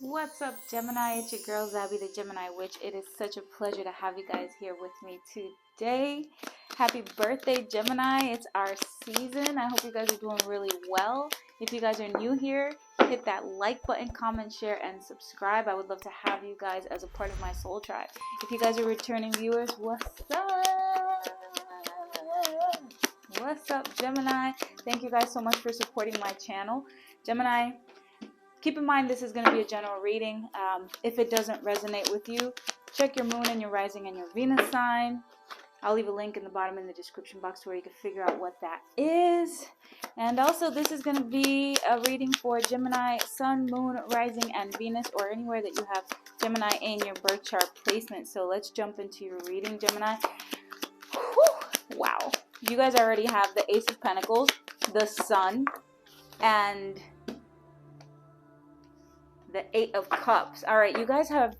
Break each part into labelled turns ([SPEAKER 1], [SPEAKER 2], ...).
[SPEAKER 1] What's up, Gemini? It's your girl, Xabe the Gemini Witch. It is such a pleasure to have you guys here with me today. Happy birthday, Gemini. It's our season. I hope you guys are doing really well. If you guys are new here, hit that like button, comment, share, and subscribe. I would love to have you guys as a part of my soul tribe. If you guys are returning viewers, what's up? What's up, Gemini? Thank you guys so much for supporting my channel. Gemini, keep in mind this is going to be a general reading. If it doesn't resonate with you, check your moon and your rising and your Venus sign. I'll leave a link in the bottom in the description box where you can figure out what that is. And also, this is going to be a reading for Gemini, Sun, Moon, Rising, and Venus, or anywhere that you have Gemini in your birth chart placement. So let's jump into your reading, Gemini. Whew, wow. You guys already have the Ace of Pentacles, the Sun, and the Eight of Cups. All right, you guys are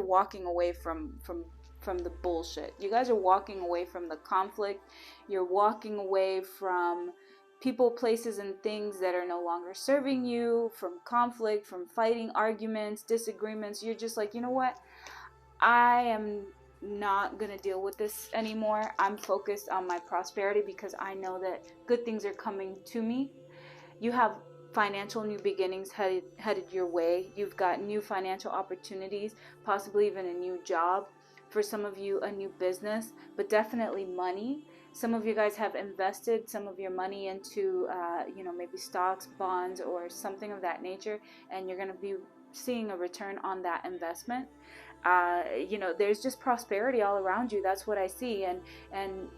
[SPEAKER 1] walking away from the bullshit. You guys are walking away from the conflict. You're walking away from people, places, and things that are no longer serving you, from conflict, from fighting, arguments, disagreements. You're just like, you know what? I am not going to deal with this anymore. I'm focused on my prosperity because I know that good things are coming to me. You have financial new beginnings headed your way. You've got new financial opportunities, possibly even a new job. For some of you, a new business, but definitely money. Some of you guys have invested some of your money into, maybe stocks, bonds, or something of that nature, and you're going to be seeing a return on that investment. There's just prosperity all around you. That's what I see, and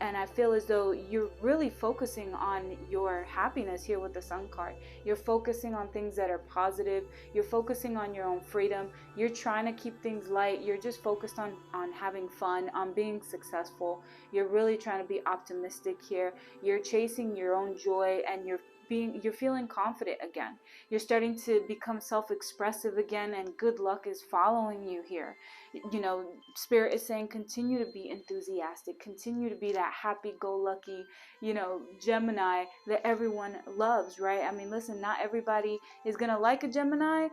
[SPEAKER 1] I feel as though you're really focusing on your happiness here with the Sun card. You're focusing on things that are positive. You're focusing on your own freedom. You're trying to keep things light. You're just focused on having fun, on being successful. You're really trying to be optimistic here. You're chasing your own joy, and you're feeling confident again. You're starting to become self-expressive again, and good luck is following you here. Spirit is saying continue to be enthusiastic, continue to be that happy-go-lucky, Gemini that everyone loves, right? I mean, listen, not everybody is gonna like a Gemini,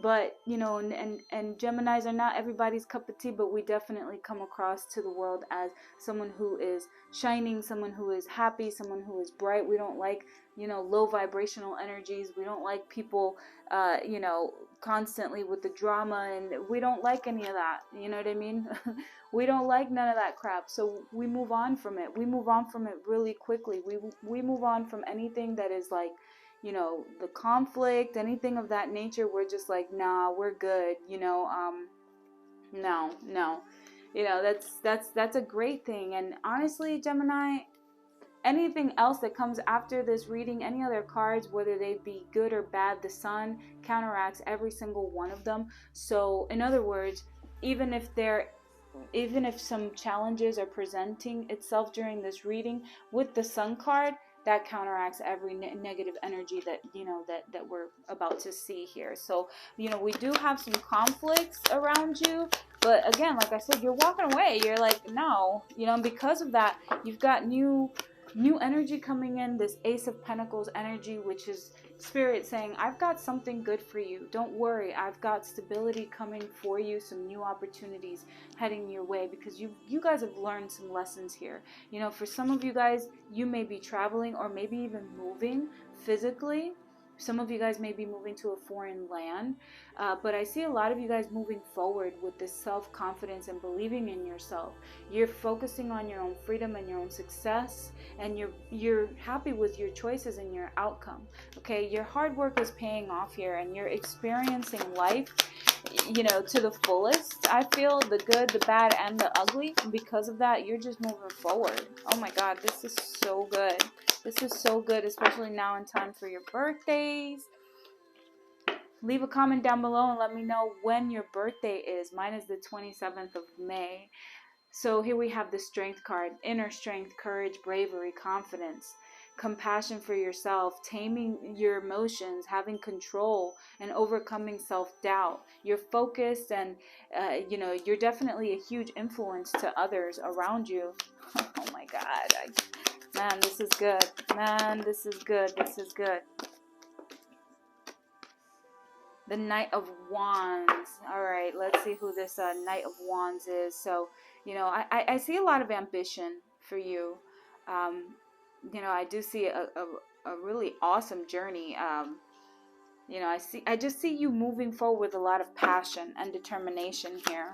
[SPEAKER 1] but and Geminis are not everybody's cup of tea, but we definitely come across to the world as someone who is shining, someone who is happy, someone who is bright. We don't like low vibrational energies. We don't like people constantly with the drama, and we don't like any of that. You know what I mean? We don't like none of that crap. So we move on from it. We move on from it really quickly. We move on from anything that is like, the conflict, anything of that nature. We're just like, nah, we're good. No. That's a great thing. And honestly, Gemini, anything else that comes after this reading, any other cards, whether they be good or bad, the Sun counteracts every single one of them. So in other words, even if some challenges are presenting itself during this reading, with the Sun card, that counteracts every negative energy that that we're about to see here. So we do have some conflicts around you, but again, like I said, you're walking away. You're like, no, because of that, you've got new energy coming in, this Ace of Pentacles energy, which is Spirit saying, I've got something good for you. Don't worry. I've got stability coming for you, some new opportunities heading your way, because you guys have learned some lessons here. For some of you guys, you may be traveling or maybe even moving physically. Some of you guys may be moving to a foreign land, but I see a lot of you guys moving forward with this self-confidence and believing in yourself. You're focusing on your own freedom and your own success, and you're happy with your choices and your outcome. Okay, your hard work is paying off here, and you're experiencing life, to the fullest. I feel the good, the bad, and the ugly. And because of that, you're just moving forward. Oh my God, this is so good. This is so good, especially now in time for your birthdays. Leave a comment down below and let me know when your birthday is. Mine is the 27th of May. So here we have the Strength card. Inner strength, courage, bravery, confidence, compassion for yourself, taming your emotions, having control, and overcoming self-doubt. You're focused, and you're definitely a huge influence to others around you. Oh my God. Man, this is good. Man, this is good. This is good. The Knight of Wands. All right, let's see who this Knight of Wands is. So, you know, I see a lot of ambition for you. You know, I do see a really awesome journey. You know, I just see you moving forward with a lot of passion and determination here.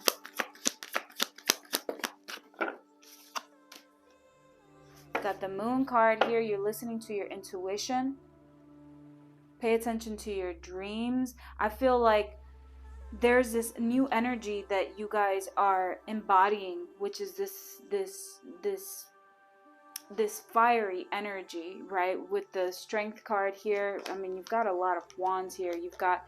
[SPEAKER 1] Got the Moon card here. You're listening to your intuition. Pay attention to your dreams. I feel like there's this new energy that you guys are embodying, which is this fiery energy, right? With the Strength card here. I mean, you've got a lot of wands here. You've got,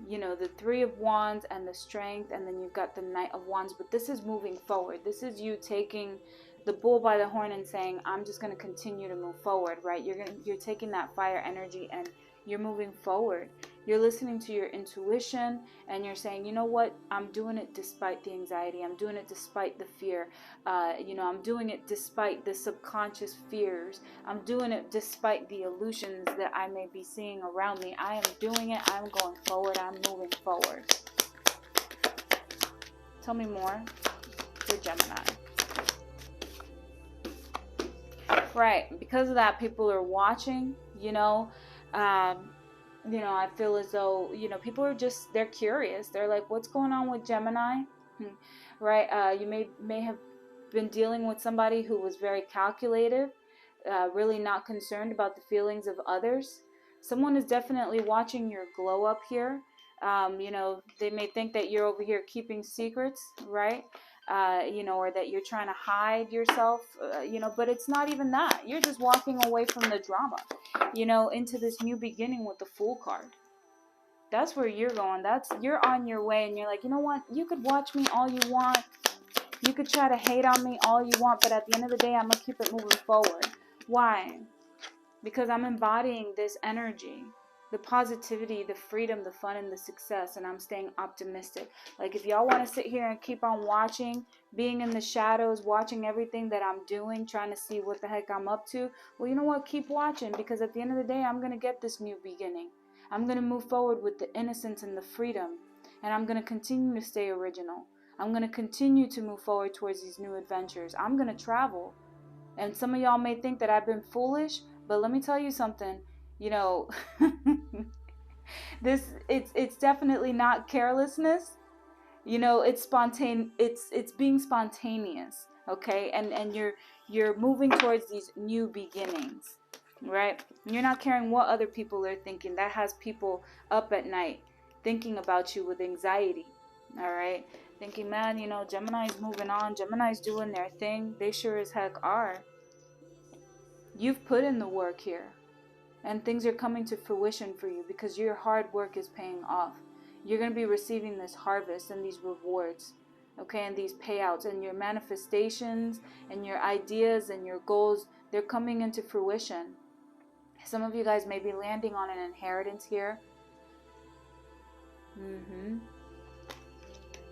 [SPEAKER 1] you know, the Three of Wands and the Strength, and then you've got the Knight of Wands. But this is moving forward. This is you taking the bull by the horn and saying, I'm just going to continue to move forward, right? You're taking that fire energy and you're moving forward. You're listening to your intuition and you're saying, you know what? I'm doing it despite the anxiety. I'm doing it despite the fear. You know, I'm doing it despite the subconscious fears. I'm doing it despite the illusions that I may be seeing around me. I am doing it. I'm going forward. I'm moving forward. Tell me more. You're Gemini. Right. Because of that, people are watching, you know. You know, I feel as though, you know, people are just, they're curious. They're like, what's going on with Gemini? Right? You may have been dealing with somebody who was very calculative, really not concerned about the feelings of others. Someone is definitely watching your glow up here. You know, they may think that you're over here keeping secrets, right? You know, or that you're trying to hide yourself, you know, but it's not even that. You're just walking away from the drama, you know, into this new beginning with the Fool card. That's where you're going. You're on your way, and you're like, you know what? You could watch me all you want. You could try to hate on me all you want, but at the end of the day, I'm going to keep it moving forward. Why? Because I'm embodying this energy. The positivity, the freedom, the fun, and the success, and I'm staying optimistic. Like, if y'all want to sit here and keep on watching, being in the shadows, watching everything that I'm doing, trying to see what the heck I'm up to, well, you know what? Keep watching, because at the end of the day, I'm going to get this new beginning. I'm going to move forward with the innocence and the freedom, and I'm going to continue to stay original. I'm going to continue to move forward towards these new adventures. I'm going to travel, and some of y'all may think that I've been foolish, but let me tell you something. You know, it's definitely not carelessness. You know, it's being spontaneous, okay? And you're moving towards these new beginnings, right? You're not caring what other people are thinking. That has people up at night thinking about you with anxiety, all right? Thinking, man, you know, Gemini's moving on. Gemini's doing their thing. They sure as heck are. You've put in the work here. And things are coming to fruition for you because your hard work is paying off. You're going to be receiving this harvest and these rewards, okay, and these payouts, and your manifestations and your ideas and your goals, they're coming into fruition. Some of you guys may be landing on an inheritance here.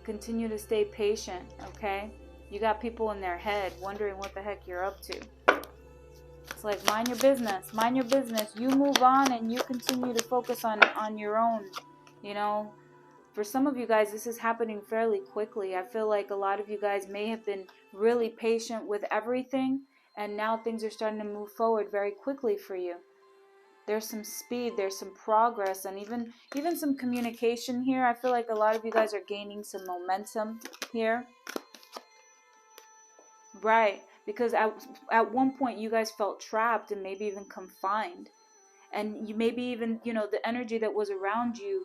[SPEAKER 1] Continue to stay patient, okay? You got people in their head wondering what the heck you're up to. It's like, mind your business. Mind your business. You move on and you continue to focus on your own, you know. For some of you guys, this is happening fairly quickly. I feel like a lot of you guys may have been really patient with everything, and now things are starting to move forward very quickly for you. There's some speed, there's some progress, and even some communication here. I feel like a lot of you guys are gaining some momentum here. Right. Because at one point you guys felt trapped and maybe even confined. And you maybe even, you know, the energy that was around you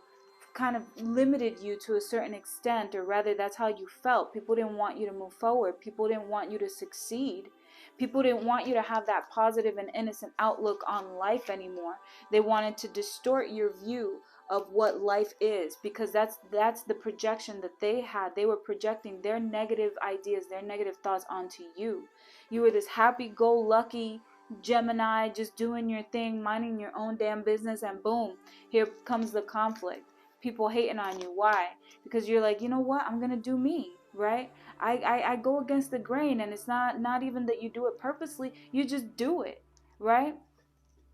[SPEAKER 1] kind of limited you to a certain extent, or rather that's how you felt. People didn't want you to move forward. People didn't want you to succeed. People didn't want you to have that positive and innocent outlook on life anymore. They wanted to distort your view of what life is, because that's the projection that they had. They were projecting their negative ideas, their negative thoughts onto you. You were this happy-go-lucky Gemini, just doing your thing, minding your own damn business, and boom, here comes the conflict. People hating on you. Why? Because you're like, you know what? I'm gonna do me, right? I go against the grain, and it's not even that you do it purposely. You just do it, right?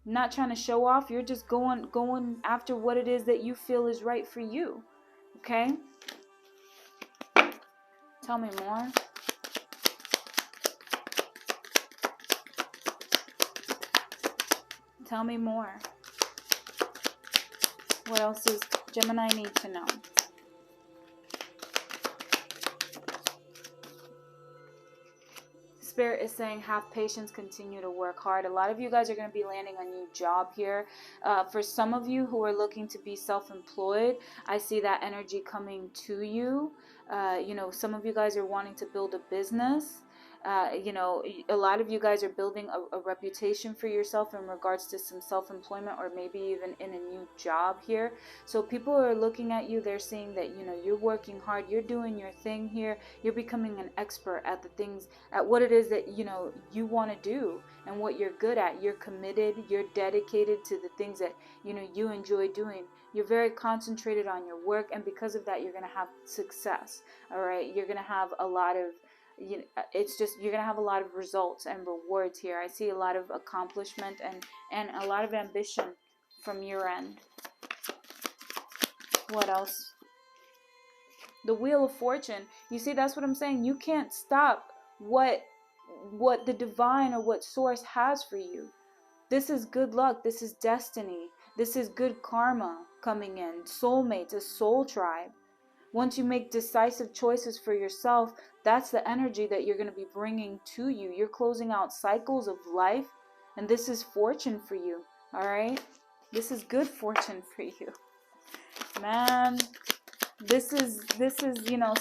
[SPEAKER 1] Not trying to show off. You're just going after what it is that you feel is right for you. Okay? Tell me more. Tell me more. What else does Gemini need to know? Spirit is saying have patience, continue to work hard. A lot of you guys are going to be landing a new job here. For some of you who are looking to be self-employed, I see that energy coming to you. Some of you guys are wanting to build a business. A lot of you guys are building a reputation for yourself in regards to some self-employment, or maybe even in a new job here. So people are looking at you, they're seeing that, you're working hard, you're doing your thing here, you're becoming an expert at the things, at what it is that, you want to do and what you're good at. You're committed, you're dedicated to the things that, you enjoy doing. You're very concentrated on your work, and because of that, you're going to have success. All right. You're going to have a lot of, you're gonna have a lot of results and rewards here. I see a lot of accomplishment and a lot of ambition from your end. What else? The Wheel of Fortune. You see, that's what I'm saying. You can't stop what the divine or what source has for you. This is good luck. This is destiny. This is good karma coming in. Soulmates, a soul tribe. Once you make decisive choices for yourself, that's the energy that you're going to be bringing to you. You're closing out cycles of life, and this is fortune for you, all right? This is good fortune for you. Man, this is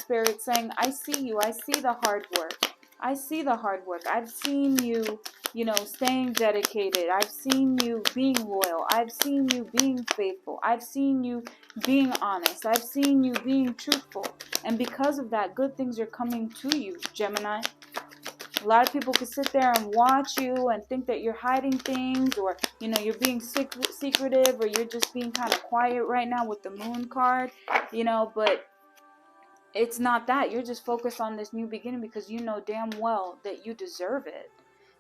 [SPEAKER 1] Spirit saying, I see you. I see the hard work. I see the hard work. I've seen you, staying dedicated. I've seen you being loyal. I've seen you being faithful. I've seen you being honest. I've seen you being truthful. And because of that, good things are coming to you, Gemini. A lot of people could sit there and watch you and think that you're hiding things, or, you're being secretive, or you're just being kind of quiet right now with the Moon card, but it's not that. You're just focused on this new beginning because you know damn well that you deserve it.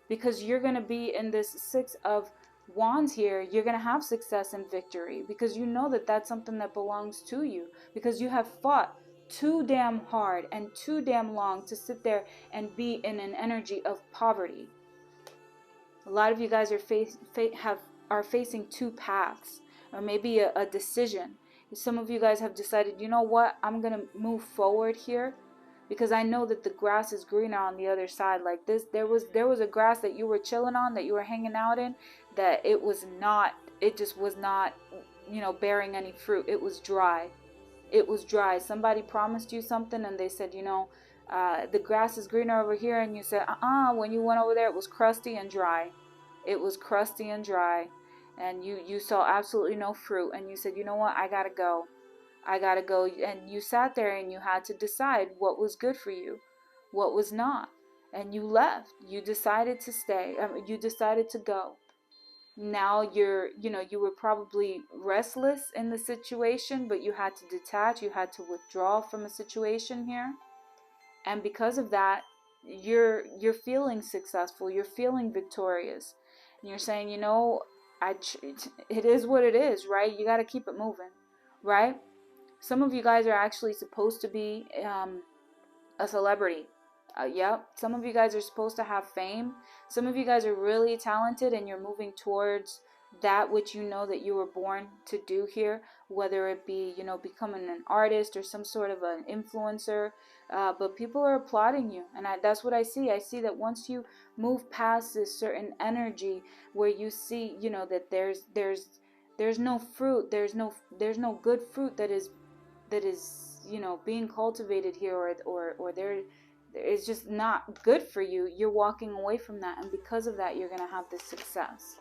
[SPEAKER 1] Because you're going to be in this Six of Wands here. You're going to have success and victory because you know that that's something that belongs to you. Because you have fought too damn hard and too damn long to sit there and be in an energy of poverty. A lot of you guys are facing two paths, or maybe a decision. Some of you guys have decided, you know what, I'm going to move forward here because I know that the grass is greener on the other side. Like this, there was a grass that you were chilling on, that you were hanging out in, that it just was not, bearing any fruit. It was dry. It was dry. Somebody promised you something and they said, the grass is greener over here, and you said, when you went over there, it was crusty and dry. It was crusty and dry. And you saw absolutely no fruit, and you said, you know what, I gotta go, and you sat there and you had to decide what was good for you, what was not, and you left. You decided to stay. You decided to go. Now you were probably restless in the situation, but you had to detach, you had to withdraw from a situation here, and because of that, you're feeling successful, you're feeling victorious, and you're saying, it is what it is, right? You got to keep it moving, right? Some of you guys are actually supposed to be a celebrity. Yep. Some of you guys are supposed to have fame. Some of you guys are really talented, and you're moving towards that which you know that you were born to do here, whether it be, becoming an artist or some sort of an influencer. But people are applauding you, and that's what I see. I see that once you move past this certain energy where you see, that there's no fruit, there's no good fruit that is being cultivated here, or there it's just not good for you. You're walking away from that, and because of that, you're gonna have this success.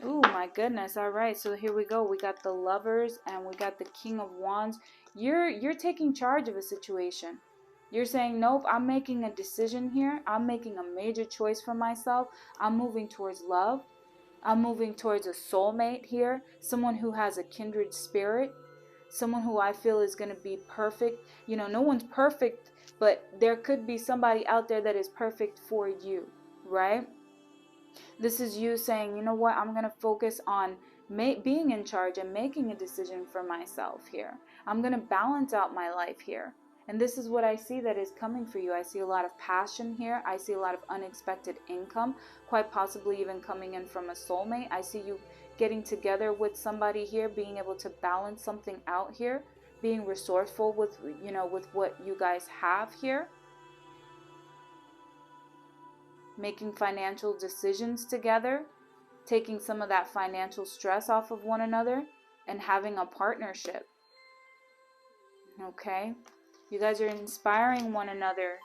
[SPEAKER 1] Oh my goodness. All right, so here we go. We got the Lovers and we got the King of Wands. You're taking charge of a situation. You're saying, nope, I'm making a decision here. I'm making a major choice for myself. I'm moving towards love. I'm moving towards a soulmate here, someone who has a kindred spirit, someone who I feel is going to be perfect. No one's perfect, but there could be somebody out there that is perfect for you, right? This is you saying, you know what, I'm going to focus on being in charge and making a decision for myself here. I'm going to balance out my life here. And this is what I see that is coming for you. I see a lot of passion here. I see a lot of unexpected income, quite possibly even coming in from a soulmate. I see you getting together with somebody here, being able to balance something out here, being resourceful with, you know, with what you guys have here. Making financial decisions together, taking some of that financial stress off of one another, and having a partnership. Okay? You guys are inspiring one another.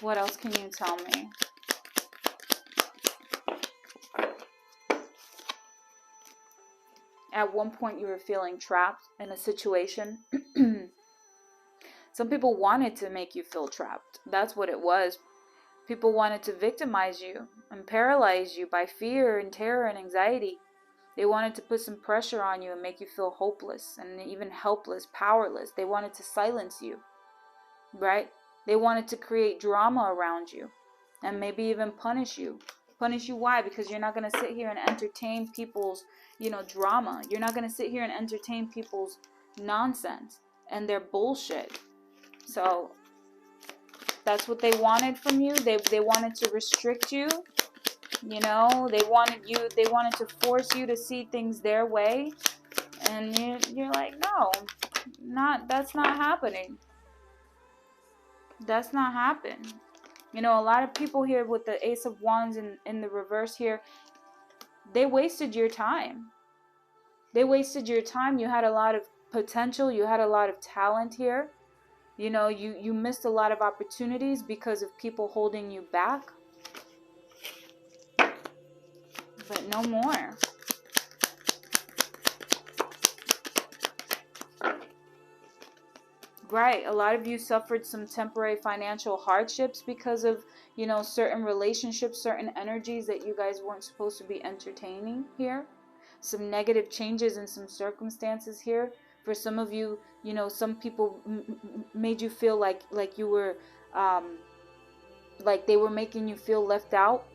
[SPEAKER 1] What else can you tell me? At one point you were feeling trapped in a situation. Some people wanted to make you feel trapped. That's what it was. People wanted to victimize you and paralyze you by fear and terror and anxiety. They wanted to put some pressure on you and make you feel hopeless and even helpless, powerless. They wanted to silence you, right? They wanted to create drama around you and maybe even punish you. Punish you, why? Because you're not going to sit here and entertain people's, you know, drama. You're not going to sit here and entertain people's nonsense and their bullshit. So that's what they wanted from you. They wanted to restrict you. You know, they wanted to force you to see things their way. And you're like, no, that's not happening. That's not happening. You know, a lot of people here with the Ace of Wands in the reverse here, they wasted your time. They wasted your time. You had a lot of potential. You had a lot of talent here. You know, you missed a lot of opportunities because of people holding you back. But no more. Right. A lot of you suffered some temporary financial hardships because of, you know, certain relationships, certain energies that you guys weren't supposed to be entertaining here. Some negative changes in some circumstances here. For some of you, you know, some people made you feel like you were, like they were making you feel left out.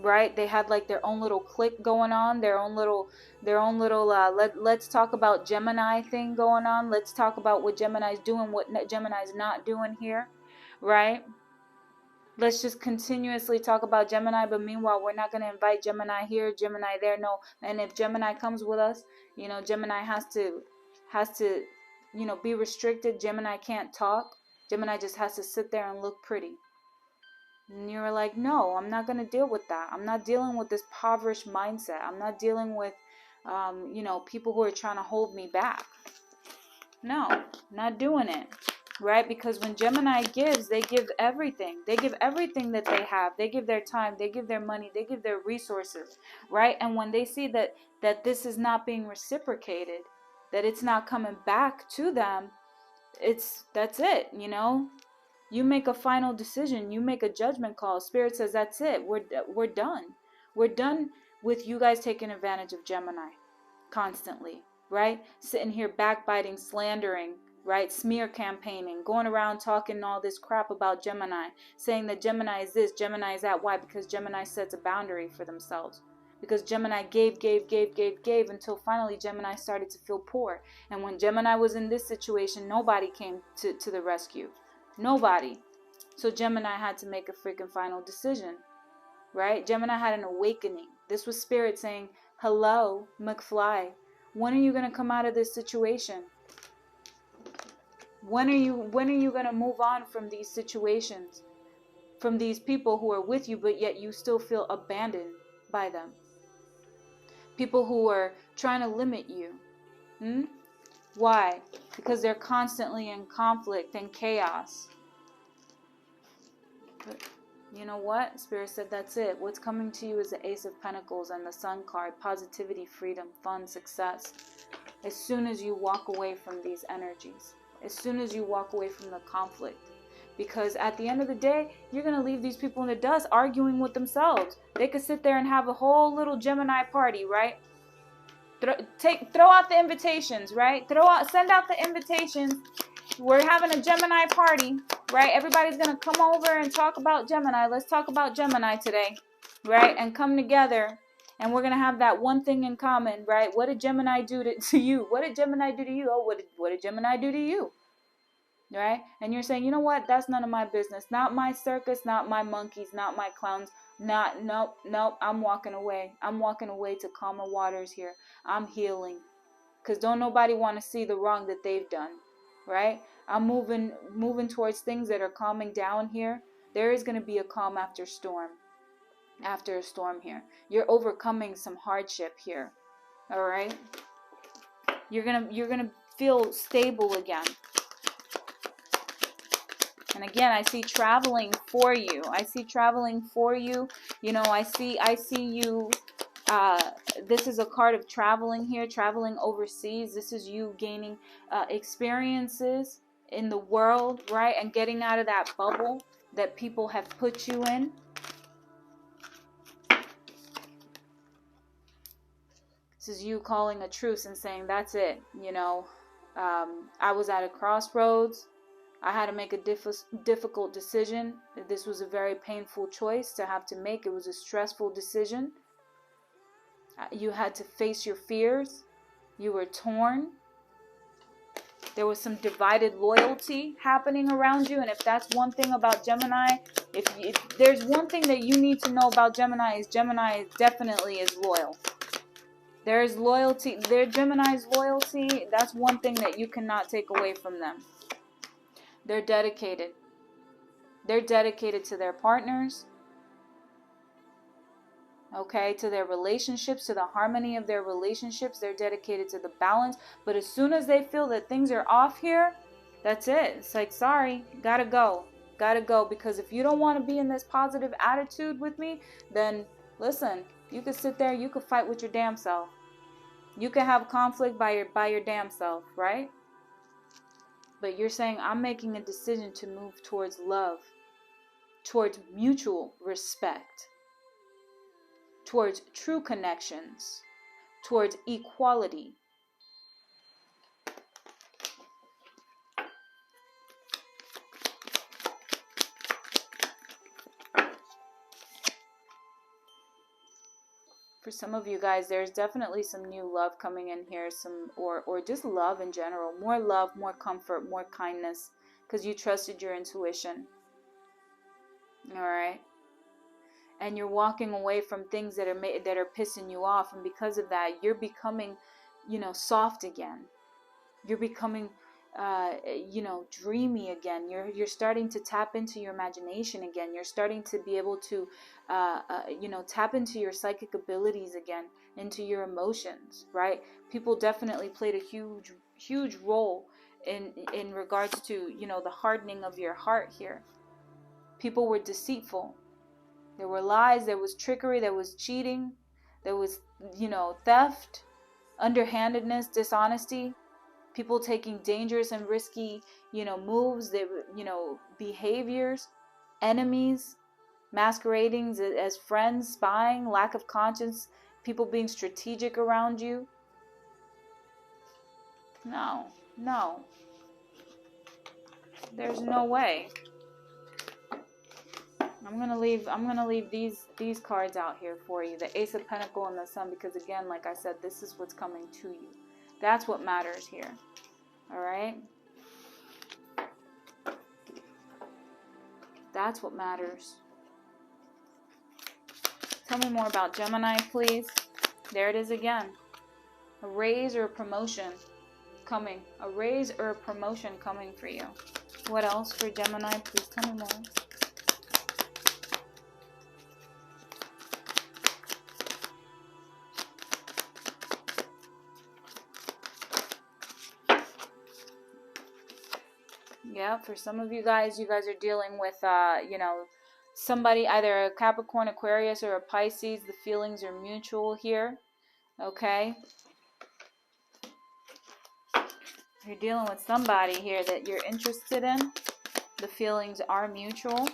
[SPEAKER 1] Right? They had like their own little clique going on, their own little let's talk about Gemini thing going on. Let's talk about what Gemini's doing, what Gemini's not doing here, right? Let's just continuously talk about Gemini, but meanwhile we're not going to invite Gemini here, Gemini there. No. And if Gemini comes with us, you know, Gemini has to you know, be restricted. Gemini can't talk. Gemini just has to sit there and look pretty. And you were like, no, I'm not going to deal with that. I'm not dealing with this impoverished mindset. I'm not dealing with, you know, people who are trying to hold me back. No, not doing it. Right? Because when Gemini gives, they give everything. They give everything that they have. They give their time. They give their money. They give their resources. Right? And when they see that this is not being reciprocated, that it's not coming back to them, that's it, you know? You make a final decision. You make a judgment call. Spirit says, that's it. We're done. We're done with you guys taking advantage of Gemini constantly, right? Sitting here backbiting, slandering, right? Smear campaigning, going around talking all this crap about Gemini, saying that Gemini is this, Gemini is that. Why? Because Gemini sets a boundary for themselves. Because Gemini gave until finally Gemini started to feel poor. And when Gemini was in this situation, nobody came to the rescue. Nobody. So Gemini had to make a freaking final decision, right? Gemini had an awakening. This was Spirit saying, hello, McFly. When are you going to come out of this situation? When are you going to move on from these situations? From these people who are with you, but yet you still feel abandoned by them. People who are trying to limit you. Why? Because they're constantly in conflict and chaos. But you know what? Spirit said that's it. What's coming to you is the Ace of Pentacles and the Sun card. Positivity, freedom, fun, success. As soon as you walk away from these energies. As soon as you walk away from the conflict. Because at the end of the day, you're going to leave these people in the dust arguing with themselves. They could sit there and have a whole little Gemini party, right? Throw out the invitations, right? Send out the invitations, We're having a Gemini party, right? Everybody's going to come over and talk about Gemini. Let's talk about Gemini today, right? And come together. And we're going to have that one thing in common, right? What did Gemini do to you? What did Gemini do to you? Oh, what did Gemini do to you? Right? And you're saying, you know what? That's none of my business. Not my circus, not my monkeys, not my clowns. Nope. I'm walking away. I'm walking away to calmer waters here. I'm healing. Because don't nobody want to see the wrong that they've done. Right? I'm moving towards things that are calming down here. There is going to be a calm after a storm here. You're overcoming some hardship here. All right? You're going to feel stable again. And again, I see traveling for you. You know, I see you. This is a card of traveling here, traveling overseas. This is you gaining experiences in the world, right? And getting out of that bubble that people have put you in. This is you calling a truce and saying, that's it. You know, I was at a crossroads. I had to make a difficult decision. This was a very painful choice to have to make. It was a stressful decision. You had to face your fears. You were torn. There was some divided loyalty happening around you. And if that's one thing about Gemini, if there's one thing that you need to know about Gemini definitely is loyal. There is loyalty. Gemini's loyalty, that's one thing that you cannot take away from them. They're dedicated. They're dedicated to their partners. Okay, to their relationships, to the harmony of their relationships. They're dedicated to the balance. But as soon as they feel that things are off here, that's it. It's like, sorry, gotta go. Gotta go. Because if you don't want to be in this positive attitude with me, then listen, you could sit there, you could fight with your damn self. You could have conflict by your damn self, right? But you're saying, I'm making a decision to move towards love, towards mutual respect, towards true connections, towards equality. For some of you guys, there's definitely some new love coming in here, or just love in general. More love, more comfort, more kindness, because you trusted your intuition. All right? And you're walking away from things that are pissing you off, and because of that, you're becoming, soft again. You're becoming dreamy again. You're starting to tap into your imagination again. You're starting to be able to tap into your psychic abilities again, into your emotions, right? People definitely played a huge role in regards to the hardening of your heart here. People were deceitful. There were lies, there was trickery, there was cheating, there was theft, underhandedness, dishonesty. People taking dangerous and risky, moves, behaviors, enemies, masquerading as friends, spying, lack of conscience, people being strategic around you. No. There's no way. I'm gonna leave these cards out here for you. The Ace of Pentacles and the Sun, because again, like I said, this is what's coming to you. That's what matters here. All right? That's what matters. Tell me more about Gemini, please. There it is again. A raise or a promotion coming. A raise or a promotion coming for you. What else for Gemini? Please tell me more. Yeah, for some of you guys are dealing with, somebody, either a Capricorn, Aquarius, or a Pisces. The feelings are mutual here, okay? You're dealing with somebody here that you're interested in. The feelings are mutual.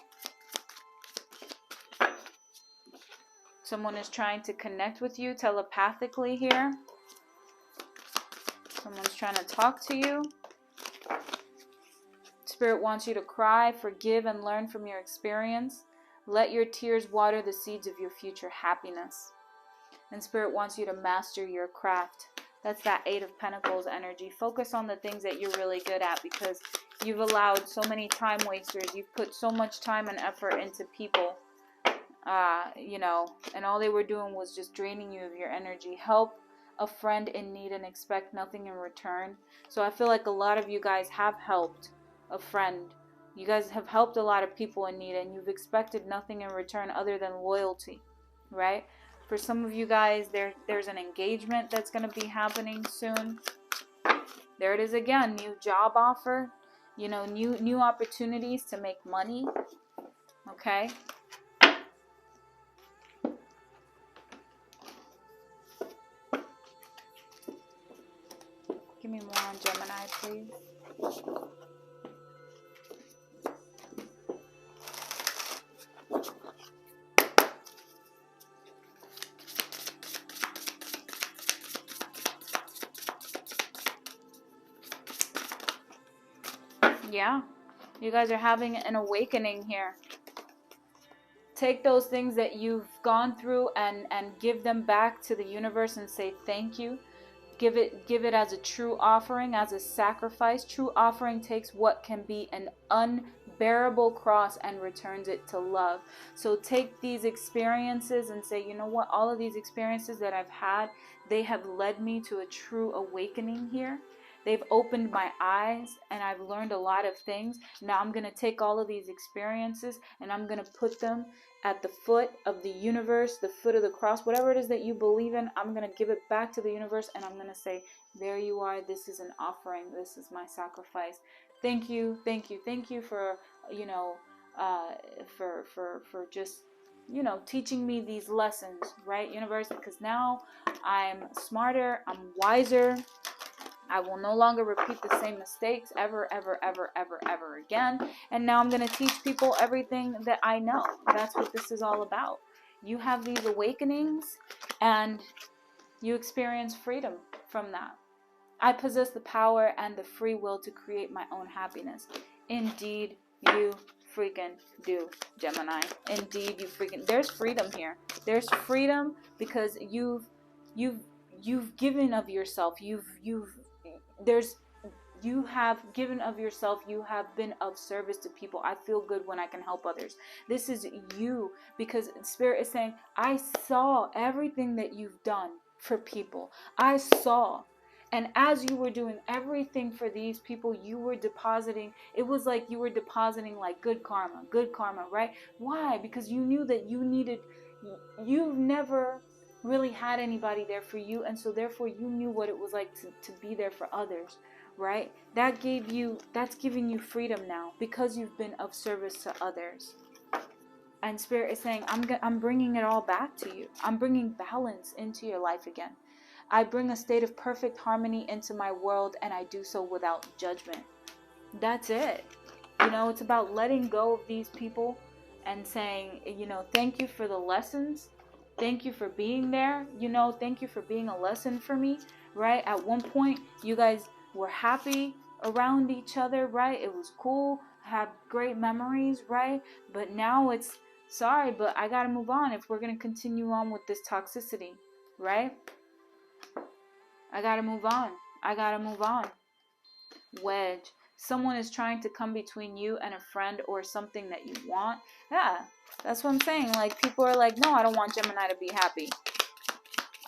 [SPEAKER 1] Someone is trying to connect with you telepathically here. Someone's trying to talk to you. Spirit wants you to cry, forgive, and learn from your experience. Let your tears water the seeds of your future happiness. And Spirit wants you to master your craft. That's that 8 of Pentacles energy. Focus on the things that you're really good at, because you've allowed so many time wasters. You've put so much time and effort into people, you know, and all they were doing was just draining you of your energy. Help a friend in need and expect nothing in return. So I feel like a lot of you guys have helped a friend. You guys have helped a lot of people in need, and you've expected nothing in return other than loyalty, right? For some of you guys, there's an engagement that's going to be happening soon. There it is again, new job offer, you know, new opportunities to make money, okay? Give me more on Gemini, please. Yeah, you guys are having an awakening here. Take those things that you've gone through and give them back to the universe and say thank you. Give it as a true offering, as a sacrifice. True offering takes what can be an unbearable cross and returns it to love. So take these experiences and say, you know what, all of these experiences that I've had, they have led me to a true awakening here. They've opened my eyes and I've learned a lot of things. Now I'm going to take all of these experiences and I'm going to put them at the foot of the universe, the foot of the cross, whatever it is that you believe in. I'm going to give it back to the universe and I'm going to say, there you are. This is an offering. This is my sacrifice. Thank you. Thank you. Thank you for, you know, for just, you know, teaching me these lessons, right, universe? Because now I'm smarter. I'm wiser. I will no longer repeat the same mistakes ever again. And now I'm going to teach people everything that I know. That's what this is all about. You have these awakenings and you experience freedom from that. I possess the power and the free will to create my own happiness. Indeed, you freaking do, Gemini. Indeed, you freaking... There's freedom here. There's freedom because you've given of yourself. You have given of yourself. You have been of service to people. I feel good when I can help others. This is you, because Spirit is saying, I saw everything that you've done for people. I saw. And as you were doing everything for these people, you were depositing. It was like you were depositing like good karma, right? Why? Because you knew that you've never really had anybody there for you, and so therefore you knew what it was like to be there for others, right? That's giving you freedom now because you've been of service to others. And Spirit is saying, I'm bringing it all back to you. I'm bringing balance into your life again. I bring a state of perfect harmony into my world, and I do so without judgment. That's it. You know, it's about letting go of these people and saying, you know, thank you for the lessons. Thank you for being there. You know, thank you for being a lesson for me, right? At one point, you guys were happy around each other, right? It was cool, had great memories, right? But now it's, sorry, but I gotta move on if we're gonna continue on with this toxicity, right? I gotta move on. Wedge. Someone is trying to come between you and a friend or something that you want. Yeah, that's what I'm saying. Like, people are like, no, I don't want Gemini to be happy.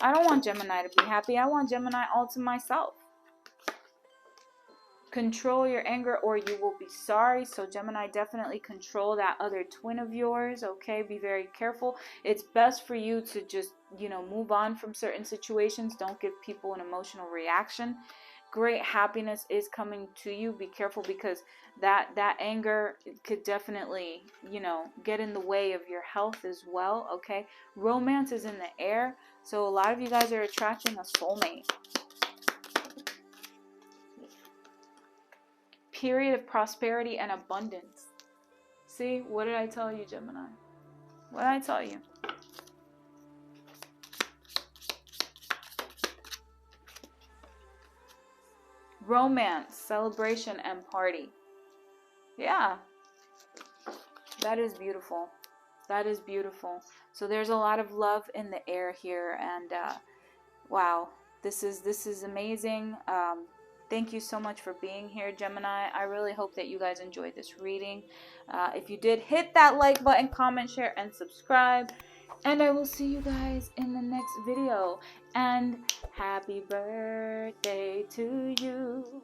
[SPEAKER 1] I don't want Gemini to be happy. I want Gemini all to myself. Control your anger or you will be sorry. So Gemini, definitely control that other twin of yours, okay? Be very careful. It's best for you to just, you know, move on from certain situations. Don't give people an emotional reaction. Great happiness is coming to you. Be careful because that anger could definitely, you know, get in the way of your health as well, okay? Romance is in the air. So a lot of you guys are attracting a soulmate. Period of prosperity and abundance. See, what did I tell you, Gemini? What did I tell you? Romance, celebration, and party. Yeah, that is beautiful. That is beautiful. So there's a lot of love in the air here, and wow, this is amazing. Thank you so much for being here, Gemini. I really hope that you guys enjoyed this reading. If you did, hit that like button, comment, share, and subscribe. And I will see you guys in the next video. And happy birthday to you.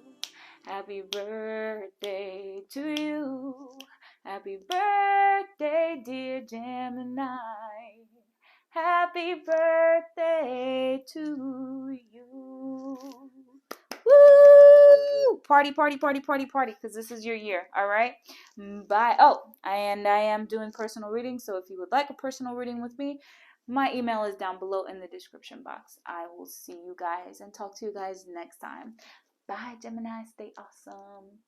[SPEAKER 1] Happy birthday to you. Happy birthday, dear Gemini. Happy birthday to you. Woo! Party, party, party, party, party, because this is your year, all right? Bye. Oh, and I am doing personal readings, so if you would like a personal reading with me, my email is down below in the description box. I will see you guys and talk to you guys next time. Bye, Gemini. Stay awesome.